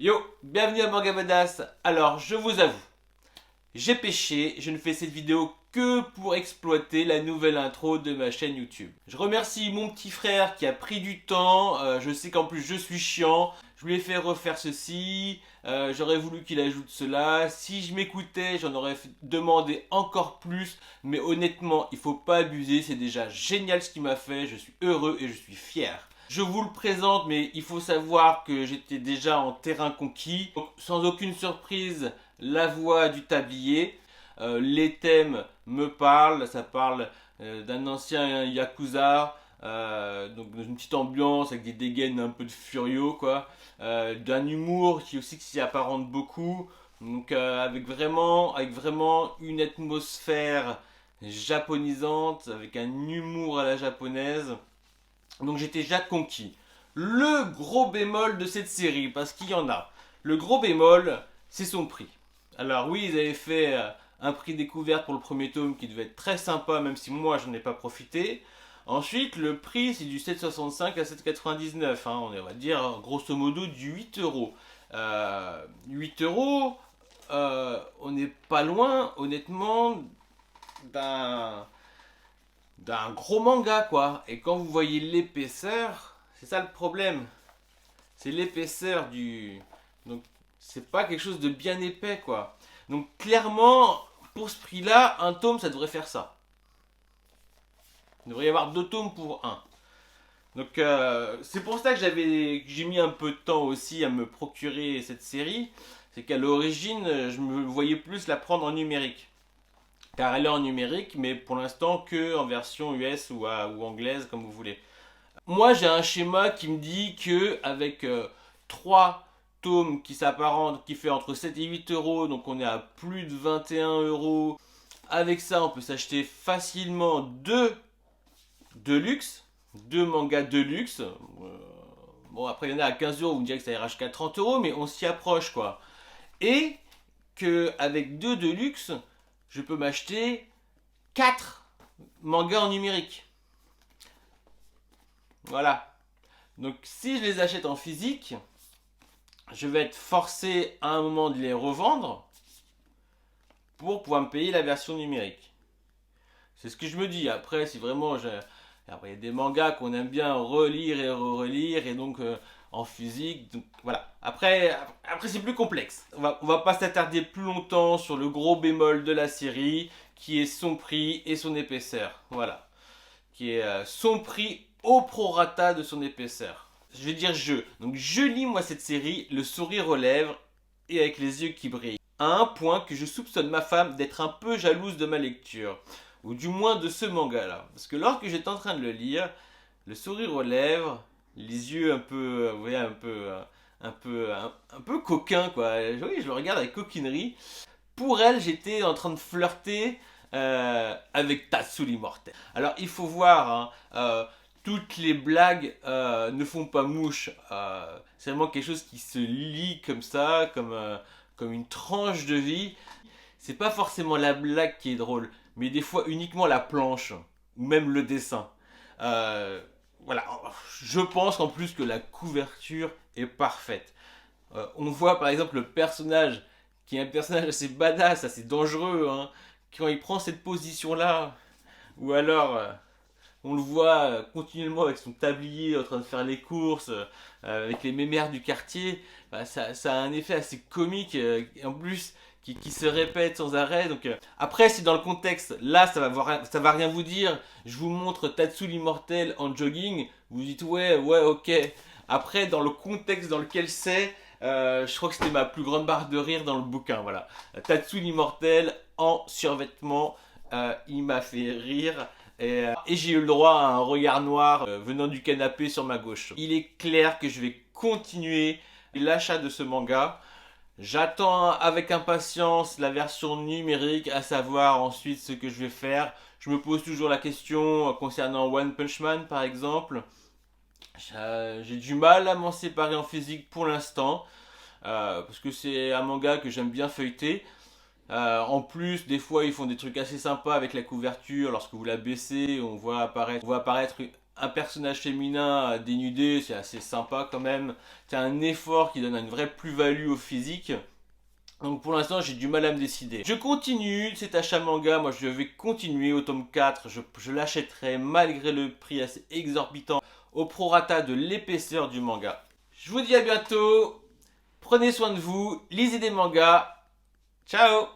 Yo, bienvenue à Manga Badass. Alors, je vous avoue, j'ai péché, je ne fais cette vidéo que pour exploiter la nouvelle intro de ma chaîne YouTube. Je remercie mon petit frère qui a pris du temps, je sais qu'en plus je suis chiant, je lui ai fait refaire ceci, j'aurais voulu qu'il ajoute cela, si je m'écoutais j'en aurais demandé encore plus, mais honnêtement il faut pas abuser, c'est déjà génial ce qu'il m'a fait, je suis heureux et je suis fier. Je vous le présente, mais il faut savoir que j'étais déjà en terrain conquis. Donc, sans aucune surprise, la voix du tablier. Les thèmes me parlent, ça parle d'un ancien Yakuza, donc dans une petite ambiance avec des dégaines un peu de furio, quoi. D'un humour qui aussi s'y apparente beaucoup. Donc avec vraiment une atmosphère japonisante, avec un humour à la japonaise. Donc j'étais déjà conquis. Le gros bémol de cette série, parce qu'il y en a. Le gros bémol, c'est son prix. Alors oui, ils avaient fait un prix découverte pour le premier tome qui devait être très sympa, même si moi je n'en ai pas profité. Ensuite, le prix, c'est du 7,65 à 7,99. Hein, on va dire grosso modo du 8 euros. 8 euros, on n'est pas loin, honnêtement, d'un gros manga, quoi. Et quand vous voyez l'épaisseur, c'est ça le problème. C'est l'épaisseur du... Donc, c'est pas quelque chose de bien épais, quoi. Donc, clairement, pour ce prix-là, un tome, ça devrait faire ça. Il devrait y avoir 2 tomes pour un. Donc, c'est pour ça que j'ai mis un peu de temps aussi à me procurer cette série. C'est qu'à l'origine, je me voyais plus la prendre en numérique. Car elle est en numérique, mais pour l'instant que en version US ou anglaise, comme vous voulez. Moi, j'ai un schéma qui me dit que avec 3 tomes qui s'apparentent, qui fait entre 7 et 8 euros, donc on est à plus de 21 euros. Avec ça, on peut s'acheter facilement 2 mangas de luxe. Bon, après, il y en a à 15 euros, vous me direz que ça ira jusqu'à 30 euros, mais on s'y approche, quoi. Et que avec 2 de luxe, je peux m'acheter 4 mangas en numérique. Voilà. Donc si je les achète en physique, je vais être forcé à un moment de les revendre pour pouvoir me payer la version numérique. C'est ce que je me dis. Après, si vraiment Après, il y a des mangas qu'on aime bien relire et relire, et donc en physique. Donc voilà. Après c'est plus complexe. On va pas s'attarder plus longtemps sur le gros bémol de la série, qui est son prix et son épaisseur. Voilà. Qui est son prix au prorata de son épaisseur. Je vais dire je. Donc je lis moi cette série, le sourire aux lèvres et avec les yeux qui brillent. À un point que je soupçonne ma femme d'être un peu jalouse de ma lecture. Ou du moins de ce manga-là. Parce que lorsque j'étais en train de le lire, le sourire aux lèvres, les yeux un peu, vous voyez, un peu coquin, quoi. Oui, je le regarde avec coquinerie. Pour elle, j'étais en train de flirter avec Tatsu l'immortel. Alors, il faut voir, hein, toutes les blagues ne font pas mouche. C'est vraiment quelque chose qui se lit comme ça, comme une tranche de vie. C'est pas forcément la blague qui est drôle, mais des fois uniquement la planche, ou même le dessin. Euh, voilà, je pense en plus que la couverture est parfaite. On voit par exemple le personnage, qui est un personnage assez badass, assez dangereux, hein, quand il prend cette position-là, ou alors on le voit continuellement avec son tablier en train de faire les courses, avec les mémères du quartier, bah, ça a un effet assez comique, et en plus qui se répète sans arrêt. Donc, après, si dans le contexte, là, ça va rien vous dire, je vous montre Tatsu l'immortel en jogging, vous dites ouais, ouais, ok. Après, dans le contexte dans lequel c'est, je crois que c'était ma plus grande barre de rire dans le bouquin. Voilà, Tatsu l'immortel en survêtement, il m'a fait rire. Et j'ai eu le droit à un regard noir venant du canapé sur ma gauche. Il est clair que je vais continuer l'achat de ce manga. J'attends avec impatience la version numérique, à savoir ensuite ce que je vais faire. Je me pose toujours la question concernant One Punch Man par exemple. J'ai du mal à m'en séparer en physique pour l'instant, parce que c'est un manga que j'aime bien feuilleter. En plus, des fois, ils font des trucs assez sympas avec la couverture. Lorsque vous la baissez, on voit apparaître un personnage féminin dénudé, c'est assez sympa quand même. C'est un effort qui donne une vraie plus-value au physique. Donc pour l'instant j'ai du mal à me décider. Je continue cet achat manga, moi je vais continuer au tome 4, je l'achèterai malgré le prix assez exorbitant au prorata de l'épaisseur du manga. Je vous dis à bientôt, prenez soin de vous, lisez des mangas, ciao.